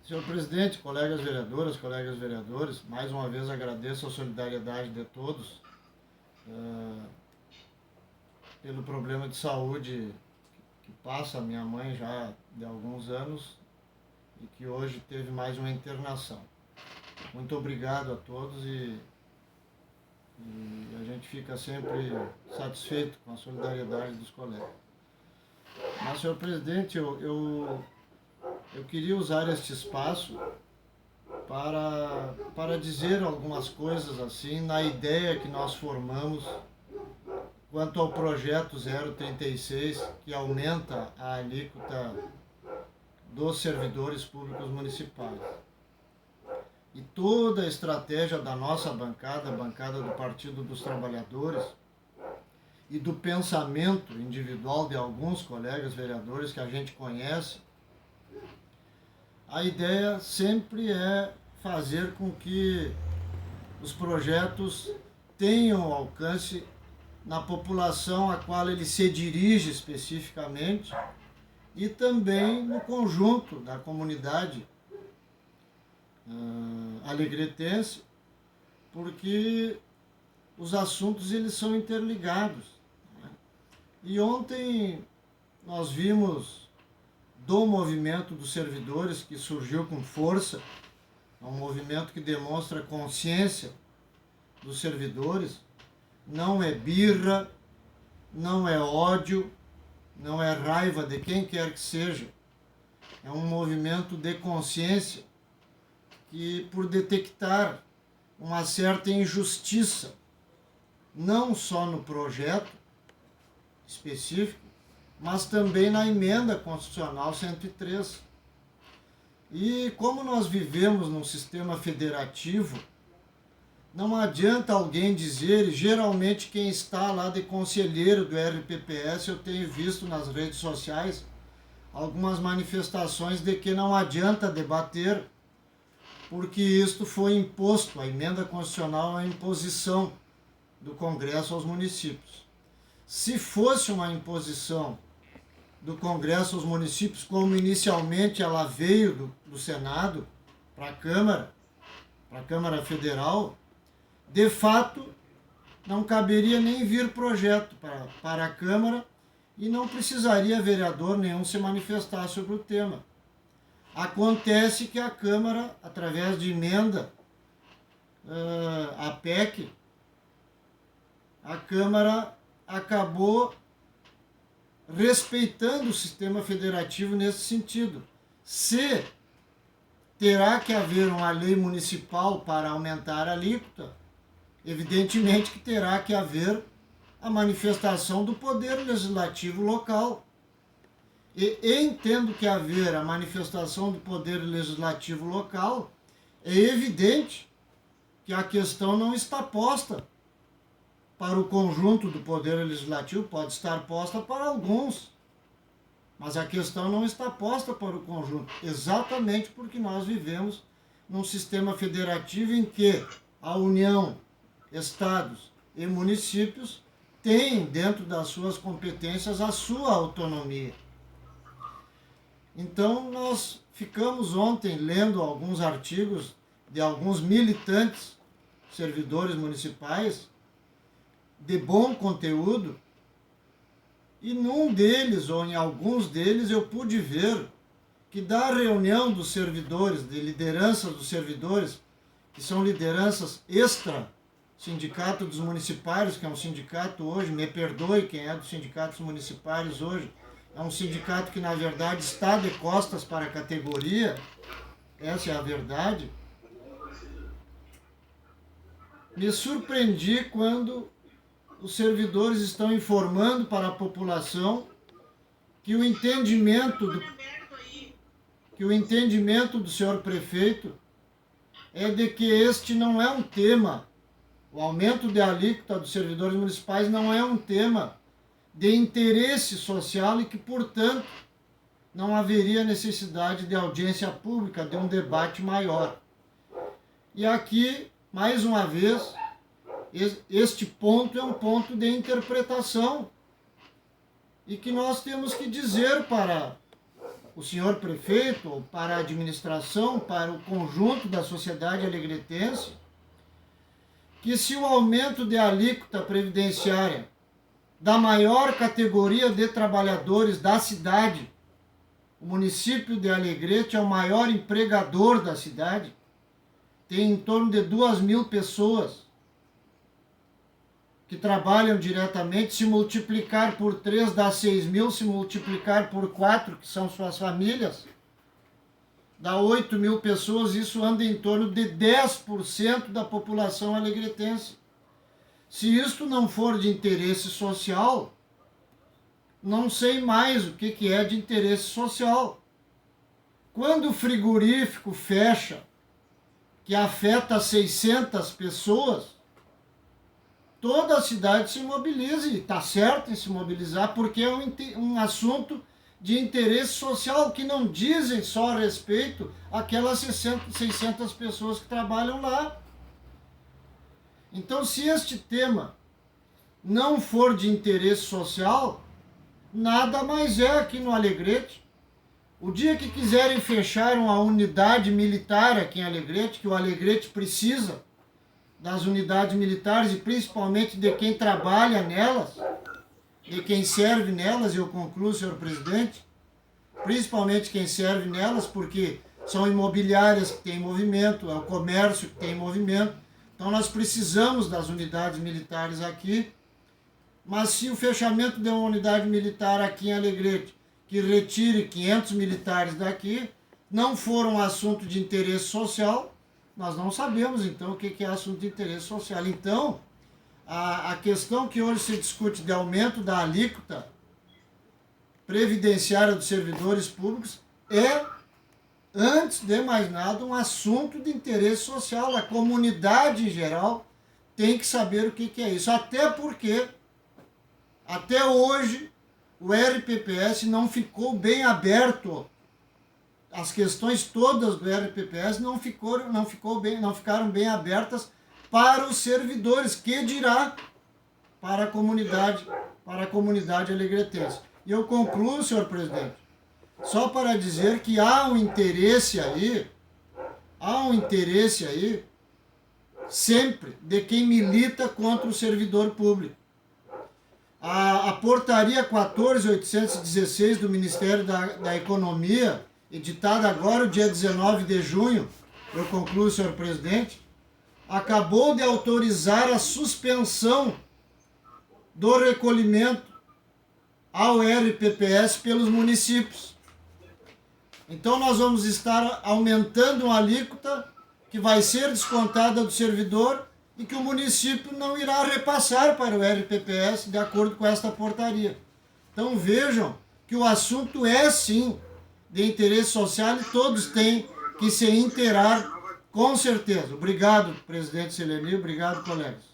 Senhor presidente, colegas vereadoras, colegas vereadores, mais uma vez agradeço a solidariedade de todos pelo problema de saúde que passa a minha mãe já de alguns anos e que hoje teve mais uma internação. Muito obrigado a todos e a gente fica sempre satisfeito com a solidariedade dos colegas. Mas, senhor presidente, eu queria usar este espaço para dizer algumas coisas assim na ideia que nós formamos quanto ao projeto 036, que aumenta a alíquota dos servidores públicos municipais. E toda a estratégia da nossa bancada, a bancada do Partido dos Trabalhadores, e do pensamento individual de alguns colegas vereadores que a gente conhece, a ideia sempre é fazer com que os projetos tenham alcance na população a qual ele se dirige especificamente e também no conjunto da comunidade alegretense, porque os assuntos eles são interligados. E ontem nós vimos do movimento dos servidores que surgiu com força, é um movimento que demonstra consciência dos servidores, não é birra, não é ódio, não é raiva de quem quer que seja, é um movimento de consciência que, por detectar uma certa injustiça, não só no projeto específico, mas também na emenda constitucional 103. E como nós vivemos num sistema federativo, não adianta alguém dizer, e geralmente quem está lá de conselheiro do RPPS, eu tenho visto nas redes sociais algumas manifestações de que não adianta debater, porque isto foi imposto, a emenda constitucional é uma imposição do Congresso aos municípios. Se fosse uma imposição do Congresso aos municípios, como inicialmente ela veio do Senado para a Câmara Federal, de fato, não caberia nem vir projeto para a Câmara e não precisaria vereador nenhum se manifestar sobre o tema. Acontece que a Câmara, através de emenda, a PEC, a Câmara acabou respeitando o sistema federativo nesse sentido. Se terá que haver uma lei municipal para aumentar a alíquota, evidentemente que terá que haver a manifestação do poder legislativo local. E entendo que haver a manifestação do poder legislativo local, é evidente que a questão não está posta para o conjunto do poder legislativo, pode estar posta para alguns, mas a questão não está posta para o conjunto, exatamente porque nós vivemos num sistema federativo em que a União, estados e municípios têm dentro das suas competências a sua autonomia. Então nós ficamos ontem lendo alguns artigos de alguns militantes, servidores municipais, de bom conteúdo, e num deles, ou em alguns deles, eu pude ver que da reunião dos servidores, de lideranças dos servidores, que são lideranças extra Sindicato dos Municipários, que é um sindicato hoje, me perdoe quem é dos sindicatos municipários hoje, é um sindicato que na verdade está de costas para a categoria, essa é a verdade. Me surpreendi quando os servidores estão informando para a população que o entendimento do senhor prefeito é de que este não é um tema, o aumento de alíquota dos servidores municipais não é um tema de interesse social e que, portanto, não haveria necessidade de audiência pública, de um debate maior. E aqui, mais uma vez, este ponto é um ponto de interpretação e que nós temos que dizer para o senhor prefeito, para a administração, para o conjunto da sociedade alegretense, que se o aumento de alíquota previdenciária da maior categoria de trabalhadores da cidade, o município de Alegrete é o maior empregador da cidade, tem em torno de 2.000 pessoas que trabalham diretamente, se multiplicar por 3 dá 6.000, se multiplicar por 4, que são suas famílias, dá 8.000 pessoas, isso anda em torno de 10% da população alegretense. Se isto não for de interesse social, não sei mais o que é de interesse social. Quando o frigorífico fecha, que afeta 600 pessoas, toda a cidade se mobiliza, e está certo em se mobilizar, porque é um assunto de interesse social, que não dizem só a respeito àquelas 600 pessoas que trabalham lá. Então, se este tema não for de interesse social, nada mais é aqui no Alegrete. O dia que quiserem fechar uma unidade militar aqui em Alegrete, que o Alegrete precisa das unidades militares e principalmente de quem trabalha nelas, de quem serve nelas, eu concluo, senhor presidente, principalmente quem serve nelas, porque são imobiliárias que têm movimento, é o comércio que tem movimento, então nós precisamos das unidades militares aqui, mas se o fechamento de uma unidade militar aqui em Alegrete, que retire 500 militares daqui, não for um assunto de interesse social, nós não sabemos, então, o que é assunto de interesse social. Então, a questão que hoje se discute de aumento da alíquota previdenciária dos servidores públicos é, antes de mais nada, um assunto de interesse social. A comunidade em geral tem que saber o que é isso. Até porque, até hoje, o RPPS não ficou bem aberto. As questões todas do RPPS não ficaram bem abertas para os servidores, que dirá para a comunidade alegretense. E eu concluo, senhor presidente, só para dizer que há um interesse aí, sempre, de quem milita contra o servidor público. A portaria 14.816 do Ministério da Economia, editada agora, o dia 19 de junho, eu concluo, senhor presidente, acabou de autorizar a suspensão do recolhimento ao RPPS pelos municípios. Então nós vamos estar aumentando uma alíquota que vai ser descontada do servidor e que o município não irá repassar para o RPPS de acordo com esta portaria. Então vejam que o assunto é sim de interesse social e todos têm que se inteirar com certeza. Obrigado, presidente Selenir, obrigado, colegas.